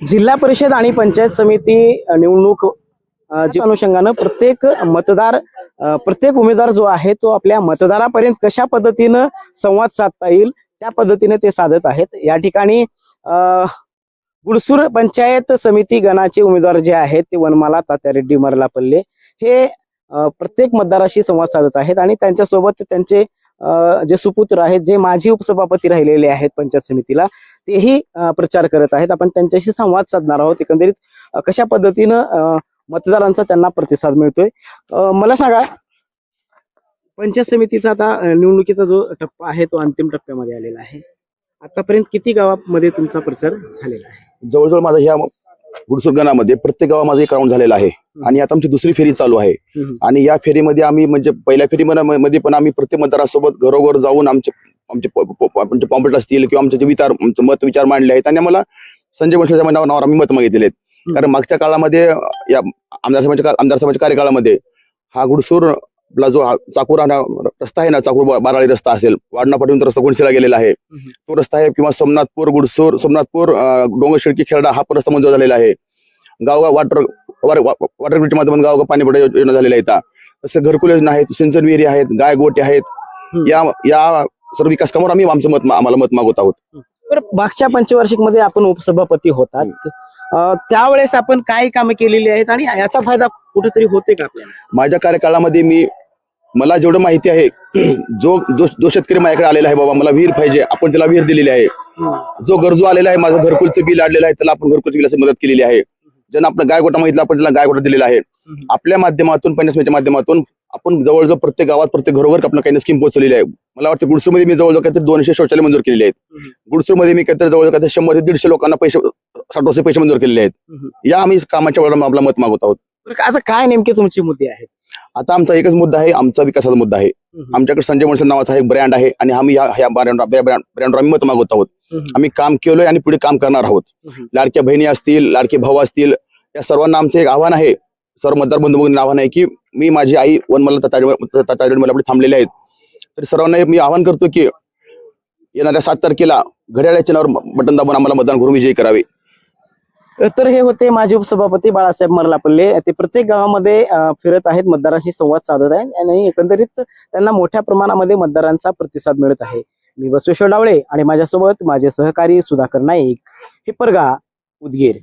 जिल्हा परिषद आणि पंचायत समिती निवडणूक जी अनुषंगानं प्रत्येक उमेदवार जो आहे तो आपल्या मतदारापर्यंत कशा पद्धतीनं संवाद साधता येईल त्या पद्धतीने ते साधत आहेत। या ठिकाणी गुडसूर पंचायत समिती गणाचे उमेदवार जे आहेत ते वनमाला तात्यारेड्डी मर्लापल्ले हे प्रत्येक मतदाराशी संवाद साधत आहेत आणि त्यांच्यासोबत त्यांचे जे सुपुत्र आहेत, जे माजी उपसभापती राहिलेले आहेत पंचायत समितीला, तेही प्रचार करत आहेत। आपण त्यांच्याशी संवाद साधणार आहोत, एकंदरीत कशा पद्धतीनं मतदारांचा त्यांना प्रतिसाद मिळतोय। मला सांगा, पंचायत समितीचा आता निवडणुकीचा जो टप्पा आहे तो अंतिम टप्प्यामध्ये आलेला आहे। आतापर्यंत किती गावामध्ये तुमचा प्रचार झालेला आहे? जवळजवळ माझा ह्या गुडसूर गणामध्ये प्रत्येक गावात माझं एक राऊंड झालेला आहे आणि आता आमची दुसरी फेरी चालू आहे। आणि या फेरीमध्ये आम्ही म्हणजे पहिल्या फेरीमध्ये पण आम्ही प्रत्येक मतदारासोबत घरोघर जाऊन आमचे पॉम्पलेट असतील किंवा आमचे जे आमचं मत विचार मांडले आहेत आणि आम्हाला संजय वंशाच्या नावावर आम्ही मत मागितलेले आहेत। कारण मागच्या काळामध्ये या आमदार सभाच्या कार्यकाळामध्ये हा गुडसूर जो चाकूर रस्ता आहे ना, चाकूर बाराळी रस्ता असेल, वाडना पाठवून रस्ता गोंडशीला गेलेला आहे तो रस्ता आहे, किंवा सोमनाथपूर गुडसूर, सोमनाथपूर डोंगरशिडकी खेळडा हा पण रस्ता मंजूर झालेला आहे। गावगाव वॉटर ग्रीडच्या माध्यमातून गावगाव पाणी पुरवठा योजना झालेल्या आहेत। तसं घरकुल योजना आहेत, सिंचन विहिरी आहेत, गाय गोटे आहेत। या सर्व विकास कामावर आम्ही आम्हाला मत मागवत आहोत। तर मागच्या पंचवार्षिक मध्ये आपण उपसभापती होतात, त्यावेळेस आपण काय कामे केलेली आहेत आणि याचा फायदा कुठेतरी होते का आपल्याला? माझ्या कार्यकाळामध्ये मला जेवढं माहिती आहे, जो शेतकरी माझ्याकडे आलेला आहे, बाबा मला विहीर पाहिजे, आपण त्याला विहीर दिलेली आहे। जो गरजू आलेला आहे, माझं घरकुलचं बिल आलेलं आहे, त्याला आपण घरकुलचं बिलाची मदत केलेली आहे। ज्यांना आपलं गायगोटा मागितलं, आपण त्याला गायगोटा दिलेला आहे। आपल्या माध्यमातून, पंचायत समितीच्या माध्यमातून आपण जवळजवळ प्रत्येक गावात, प्रत्येक घरोघर आपण काही स्कीम पोहोचलेली आहे। मला वाटतं गुडसूरमध्ये मी जवळजवळ काहीतरी 200 शौचालय मंजूर केलेले आहेत। गुडसूरमध्ये मी काहीतरी जवळजवळ 100 ते 150 लोकांना 60 पैसे मंजूर केलेले आहेत। या आम्ही कामाच्या वेळेला आपला मत मागवत आहोत। आता काय नेमके तुमचे मुद्दे आहेत? आता आमचा एकच मुद्दा आहे, आमचा विकासाचा मुद्दा आहे। आमच्याकडे संजय वंश नावाचा एक ब्रँड आहे आणि आम्ही ह्या ब्रँडवर आम्ही मत मागवत आहोत। आम्ही काम केलोय आणि पुढे काम करणार आहोत। लाडक्या बहिणी असतील, लाडके भाऊ असतील, या सर्वांना आमचं एक आव्हान आहे, सर्व मतदार बंधूंना आव्हान आहे की मी माझी आई वनमाला तात्यारेड्डी मला थांबलेले आहेत, तर सर्वांना मी आवाहन करतो की येणाऱ्या 7 तारखेला घड्याळ्या चिन्हावर बटन दाबून आम्हाला मतदान करून विजयी करावे। तर हे होते माजी उपसभापती बाळासाहेब मर्लापल्ले। ते प्रत्येक गावामध्ये फिरत आहेत, मतदारांशी संवाद साधत आहेत आणि एकंदरीत त्यांना मोठ्या प्रमाणामध्ये मतदारांचा प्रतिसाद मिळत आहे। मी बसवेश्वर डावळे आणि माझ्यासोबत माझे सहकारी सुधाकर नाईक, हिप्परगा, उदगीर।